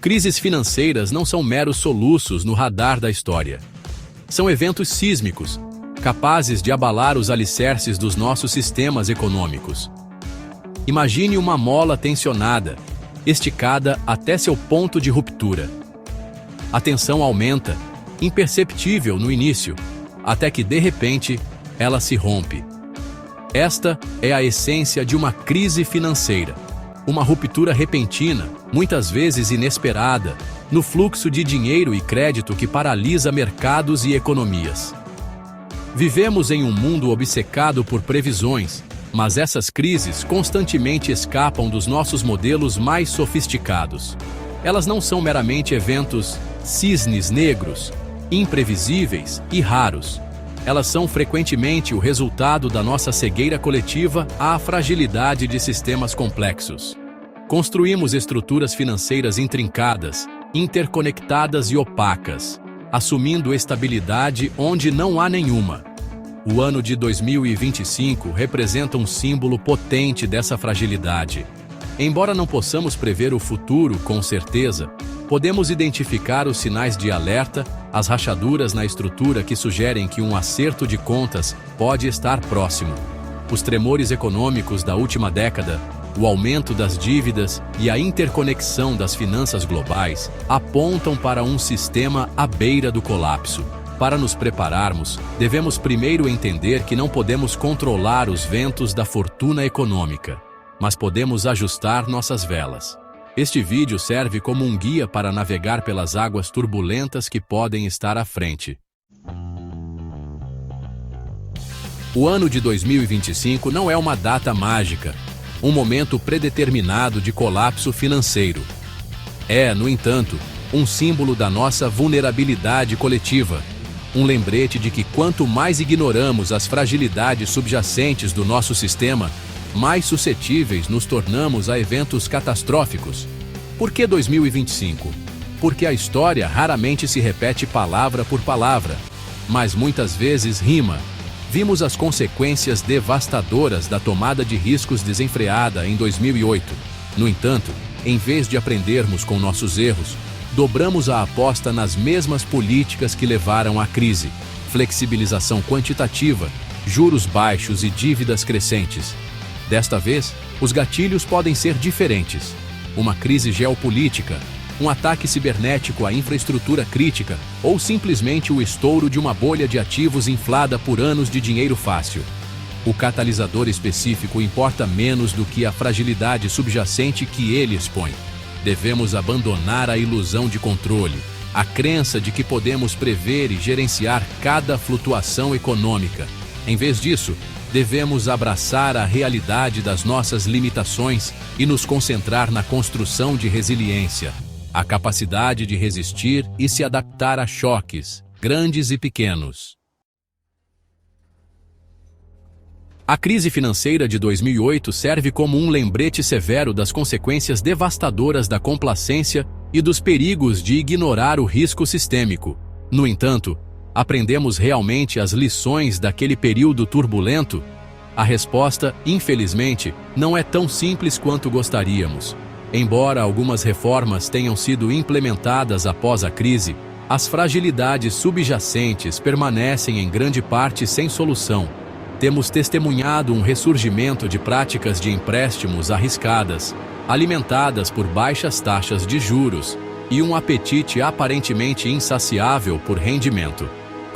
Crises financeiras não são meros soluços no radar da história. São eventos sísmicos, capazes de abalar os alicerces dos nossos sistemas econômicos. Imagine uma mola tensionada, esticada até seu ponto de ruptura. A tensão aumenta, imperceptível no início, até que, de repente, ela se rompe. Esta é a essência de uma crise financeira. Uma ruptura repentina, muitas vezes inesperada, no fluxo de dinheiro e crédito que paralisa mercados e economias. Vivemos em um mundo obcecado por previsões, mas essas crises constantemente escapam dos nossos modelos mais sofisticados. Elas não são meramente eventos cisnes negros, imprevisíveis e raros. Elas são frequentemente o resultado da nossa cegueira coletiva à fragilidade de sistemas complexos. Construímos estruturas financeiras intrincadas, interconectadas e opacas, assumindo estabilidade onde não há nenhuma. O ano de 2025 representa um símbolo potente dessa fragilidade. Embora não possamos prever o futuro com certeza, podemos identificar os sinais de alerta, as rachaduras na estrutura que sugerem que um acerto de contas pode estar próximo. Os tremores econômicos da última década, o aumento das dívidas e a interconexão das finanças globais apontam para um sistema à beira do colapso. Para nos prepararmos, devemos primeiro entender que não podemos controlar os ventos da fortuna econômica, mas podemos ajustar nossas velas. Este vídeo serve como um guia para navegar pelas águas turbulentas que podem estar à frente. O ano de 2025 não é uma data mágica, um momento predeterminado de colapso financeiro. É, no entanto, um símbolo da nossa vulnerabilidade coletiva, um lembrete de que quanto mais ignoramos as fragilidades subjacentes do nosso sistema, mais suscetíveis nos tornamos a eventos catastróficos. Por que 2025? Porque a história raramente se repete palavra por palavra, mas muitas vezes rima. Vimos as consequências devastadoras da tomada de riscos desenfreada em 2008. No entanto, em vez de aprendermos com nossos erros, dobramos a aposta nas mesmas políticas que levaram à crise: flexibilização quantitativa, juros baixos e dívidas crescentes. Desta vez, os gatilhos podem ser diferentes. Uma crise geopolítica, um ataque cibernético à infraestrutura crítica ou simplesmente o estouro de uma bolha de ativos inflada por anos de dinheiro fácil. O catalisador específico importa menos do que a fragilidade subjacente que ele expõe. Devemos abandonar a ilusão de controle, a crença de que podemos prever e gerenciar cada flutuação econômica. Em vez disso, devemos abraçar a realidade das nossas limitações e nos concentrar na construção de resiliência, a capacidade de resistir e se adaptar a choques, grandes e pequenos. A crise financeira de 2008 serve como um lembrete severo das consequências devastadoras da complacência e dos perigos de ignorar o risco sistêmico. No entanto, aprendemos realmente as lições daquele período turbulento? A resposta, infelizmente, não é tão simples quanto gostaríamos. Embora algumas reformas tenham sido implementadas após a crise, as fragilidades subjacentes permanecem em grande parte sem solução. Temos testemunhado um ressurgimento de práticas de empréstimos arriscadas, alimentadas por baixas taxas de juros, e um apetite aparentemente insaciável por rendimento.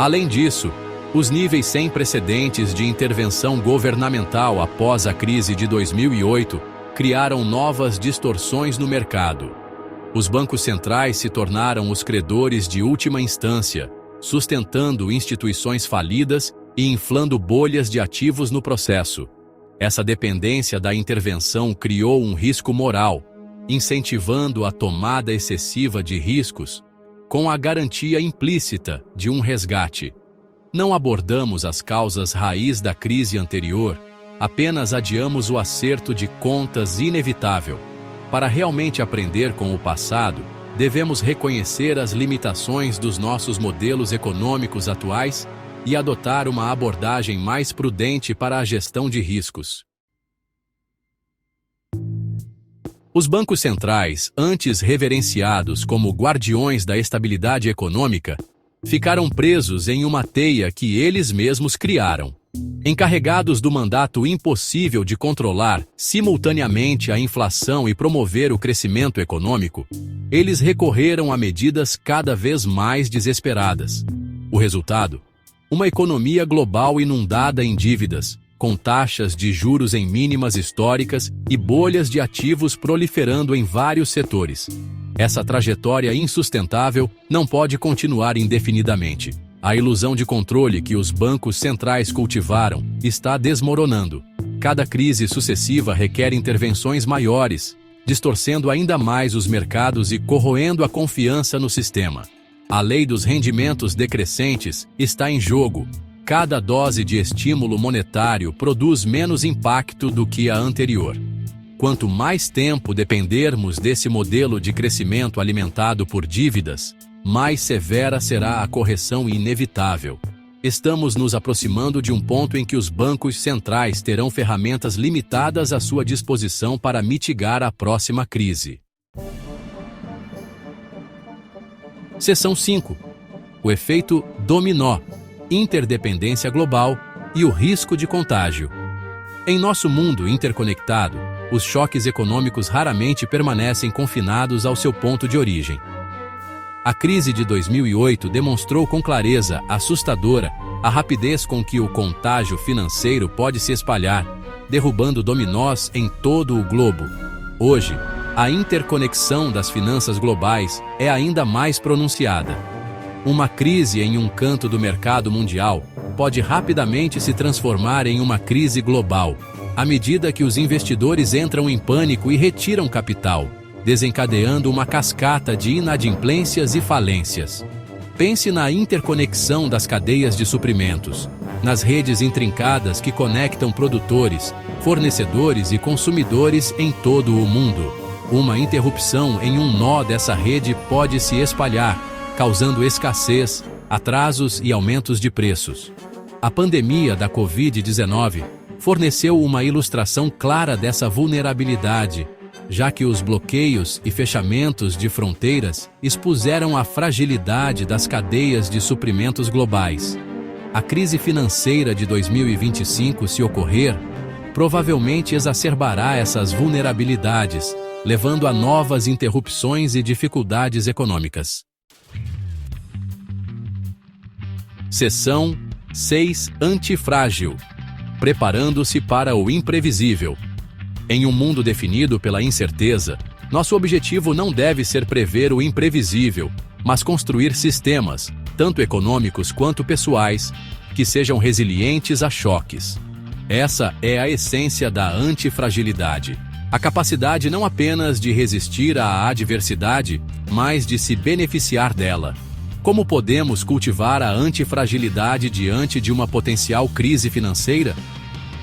Além disso, os níveis sem precedentes de intervenção governamental após a crise de 2008 criaram novas distorções no mercado. Os bancos centrais se tornaram os credores de última instância, sustentando instituições falidas e inflando bolhas de ativos no processo. Essa dependência da intervenção criou um risco moral, incentivando a tomada excessiva de riscos, com a garantia implícita de um resgate. Não abordamos as causas raiz da crise anterior, apenas adiamos o acerto de contas inevitável. Para realmente aprender com o passado, devemos reconhecer as limitações dos nossos modelos econômicos atuais e adotar uma abordagem mais prudente para a gestão de riscos. Os bancos centrais, antes reverenciados como guardiões da estabilidade econômica, ficaram presos em uma teia que eles mesmos criaram. Encarregados do mandato impossível de controlar simultaneamente a inflação e promover o crescimento econômico, eles recorreram a medidas cada vez mais desesperadas. O resultado? Uma economia global inundada em dívidas, com taxas de juros em mínimas históricas e bolhas de ativos proliferando em vários setores. Essa trajetória insustentável não pode continuar indefinidamente. A ilusão de controle que os bancos centrais cultivaram está desmoronando. Cada crise sucessiva requer intervenções maiores, distorcendo ainda mais os mercados e corroendo a confiança no sistema. A lei dos rendimentos decrescentes está em jogo. Cada dose de estímulo monetário produz menos impacto do que a anterior. Quanto mais tempo dependermos desse modelo de crescimento alimentado por dívidas, mais severa será a correção inevitável. Estamos nos aproximando de um ponto em que os bancos centrais terão ferramentas limitadas à sua disposição para mitigar a próxima crise. Seção 5. O efeito dominó, interdependência global e o risco de contágio. Em nosso mundo interconectado, os choques econômicos raramente permanecem confinados ao seu ponto de origem. A crise de 2008 demonstrou com clareza assustadora a rapidez com que o contágio financeiro pode se espalhar, derrubando dominós em todo o globo. Hoje, a interconexão das finanças globais é ainda mais pronunciada. Uma crise em um canto do mercado mundial pode rapidamente se transformar em uma crise global, à medida que os investidores entram em pânico e retiram capital, desencadeando uma cascata de inadimplências e falências. Pense na interconexão das cadeias de suprimentos, nas redes intrincadas que conectam produtores, fornecedores e consumidores em todo o mundo. Uma interrupção em um nó dessa rede pode se espalhar, causando escassez, atrasos e aumentos de preços. A pandemia da Covid-19 forneceu uma ilustração clara dessa vulnerabilidade, já que os bloqueios e fechamentos de fronteiras expuseram a fragilidade das cadeias de suprimentos globais. A crise financeira de 2025, se ocorrer, provavelmente exacerbará essas vulnerabilidades, levando a novas interrupções e dificuldades econômicas. Seção 6. Antifrágil. Preparando-se para o imprevisível. Em um mundo definido pela incerteza, nosso objetivo não deve ser prever o imprevisível, mas construir sistemas, tanto econômicos quanto pessoais, que sejam resilientes a choques. Essa é a essência da antifragilidade. A capacidade não apenas de resistir à adversidade, mas de se beneficiar dela. Como podemos cultivar a antifragilidade diante de uma potencial crise financeira?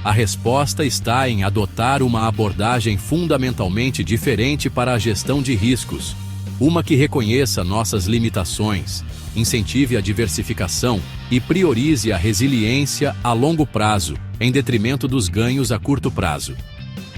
A resposta está em adotar uma abordagem fundamentalmente diferente para a gestão de riscos. Uma que reconheça nossas limitações, incentive a diversificação e priorize a resiliência a longo prazo, em detrimento dos ganhos a curto prazo.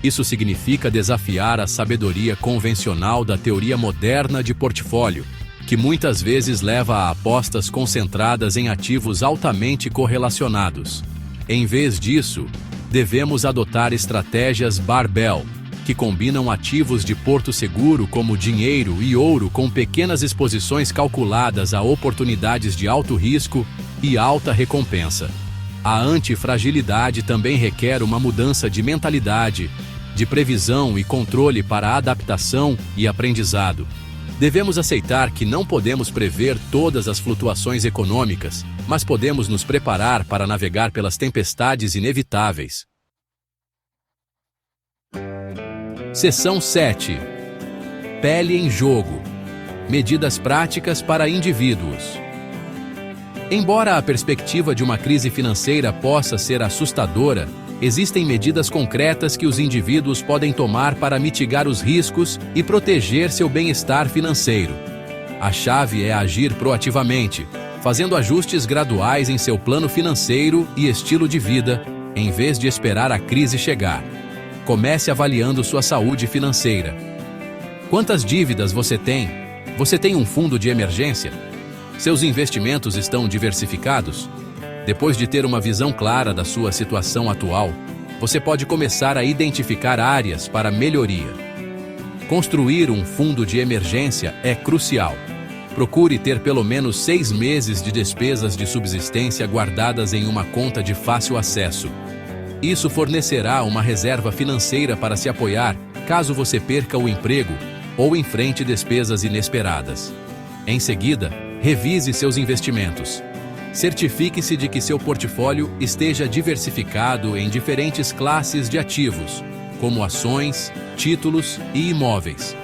Isso significa desafiar a sabedoria convencional da teoria moderna de portfólio, que muitas vezes leva a apostas concentradas em ativos altamente correlacionados. Em vez disso, devemos adotar estratégias barbell, que combinam ativos de porto seguro como dinheiro e ouro com pequenas exposições calculadas a oportunidades de alto risco e alta recompensa. A antifragilidade também requer uma mudança de mentalidade, de previsão e controle para adaptação e aprendizado. Devemos aceitar que não podemos prever todas as flutuações econômicas, mas podemos nos preparar para navegar pelas tempestades inevitáveis. Seção 7. Pele em jogo. Medidas práticas para indivíduos. Embora a perspectiva de uma crise financeira possa ser assustadora, existem medidas concretas que os indivíduos podem tomar para mitigar os riscos e proteger seu bem-estar financeiro. A chave é agir proativamente, fazendo ajustes graduais em seu plano financeiro e estilo de vida, em vez de esperar a crise chegar. Comece avaliando sua saúde financeira. Quantas dívidas você tem? Você tem um fundo de emergência? Seus investimentos estão diversificados? Depois de ter uma visão clara da sua situação atual, você pode começar a identificar áreas para melhoria. Construir um fundo de emergência é crucial. Procure ter pelo menos 6 meses de despesas de subsistência guardadas em uma conta de fácil acesso. Isso fornecerá uma reserva financeira para se apoiar caso você perca o emprego ou enfrente despesas inesperadas. Em seguida, revise seus investimentos. Certifique-se de que seu portfólio esteja diversificado em diferentes classes de ativos, como ações, títulos e imóveis.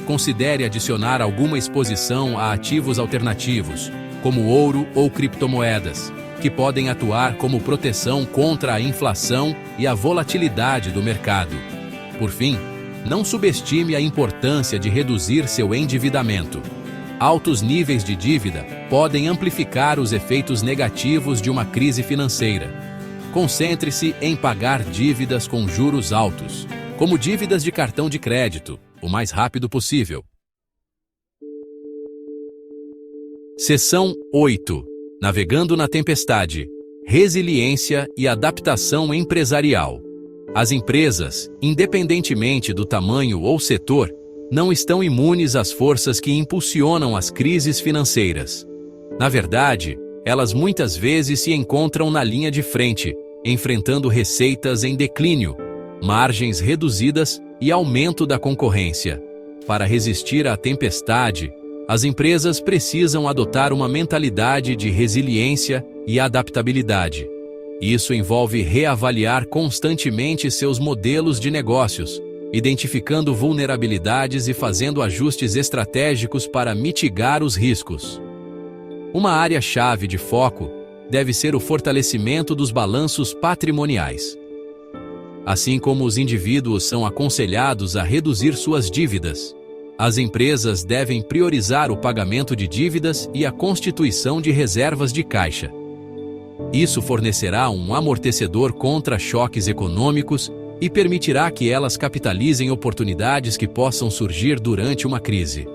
Considere adicionar alguma exposição a ativos alternativos, como ouro ou criptomoedas, que podem atuar como proteção contra a inflação e a volatilidade do mercado. Por fim, não subestime a importância de reduzir seu endividamento. Altos níveis de dívida podem amplificar os efeitos negativos de uma crise financeira. Concentre-se em pagar dívidas com juros altos, como dívidas de cartão de crédito, o mais rápido possível. Seção 8. Navegando na tempestade. Resiliência e adaptação empresarial. As empresas, independentemente do tamanho ou setor, não estão imunes às forças que impulsionam as crises financeiras. Na verdade, elas muitas vezes se encontram na linha de frente, enfrentando receitas em declínio, margens reduzidas e aumento da concorrência. Para resistir à tempestade, as empresas precisam adotar uma mentalidade de resiliência e adaptabilidade. Isso envolve reavaliar constantemente seus modelos de negócios, identificando vulnerabilidades e fazendo ajustes estratégicos para mitigar os riscos. Uma área-chave de foco deve ser o fortalecimento dos balanços patrimoniais. Assim como os indivíduos são aconselhados a reduzir suas dívidas, as empresas devem priorizar o pagamento de dívidas e a constituição de reservas de caixa. Isso fornecerá um amortecedor contra choques econômicos e permitirá que elas capitalizem oportunidades que possam surgir durante uma crise.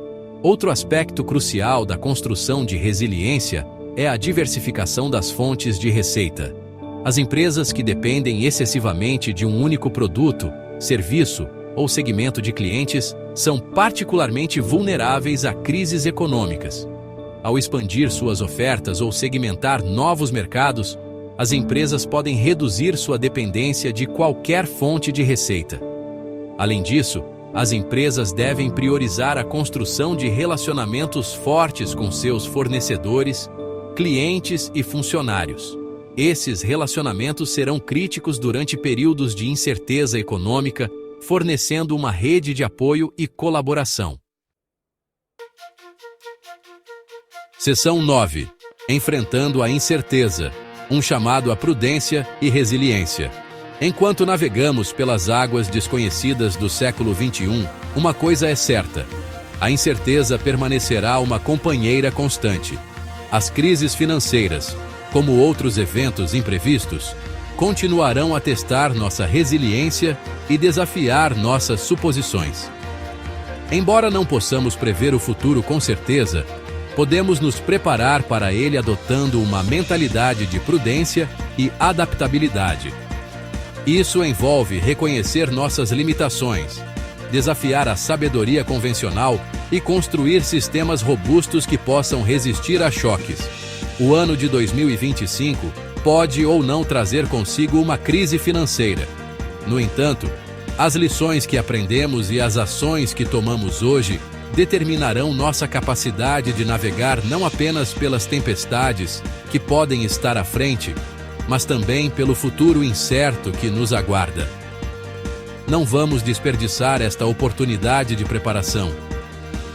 Outro aspecto crucial da construção de resiliência é a diversificação das fontes de receita. As empresas que dependem excessivamente de um único produto, serviço ou segmento de clientes são particularmente vulneráveis a crises econômicas. Ao expandir suas ofertas ou segmentar novos mercados, as empresas podem reduzir sua dependência de qualquer fonte de receita. Além disso, as empresas devem priorizar a construção de relacionamentos fortes com seus fornecedores, clientes e funcionários. Esses relacionamentos serão críticos durante períodos de incerteza econômica, fornecendo uma rede de apoio e colaboração. Seção 9. Enfrentando a incerteza. Um chamado à prudência e resiliência. Enquanto navegamos pelas águas desconhecidas do século XXI, uma coisa é certa: a incerteza permanecerá uma companheira constante. As crises financeiras, como outros eventos imprevistos, continuarão a testar nossa resiliência e desafiar nossas suposições. Embora não possamos prever o futuro com certeza, podemos nos preparar para ele adotando uma mentalidade de prudência e adaptabilidade. Isso envolve reconhecer nossas limitações, desafiar a sabedoria convencional e construir sistemas robustos que possam resistir a choques. O ano de 2025 pode ou não trazer consigo uma crise financeira. No entanto, as lições que aprendemos e as ações que tomamos hoje determinarão nossa capacidade de navegar não apenas pelas tempestades que podem estar à frente, mas também pelo futuro incerto que nos aguarda. Não vamos desperdiçar esta oportunidade de preparação.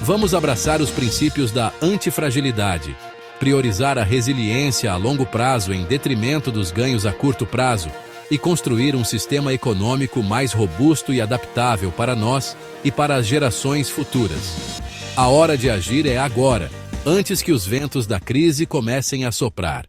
Vamos abraçar os princípios da antifragilidade, priorizar a resiliência a longo prazo em detrimento dos ganhos a curto prazo e construir um sistema econômico mais robusto e adaptável para nós e para as gerações futuras. A hora de agir é agora, antes que os ventos da crise comecem a soprar.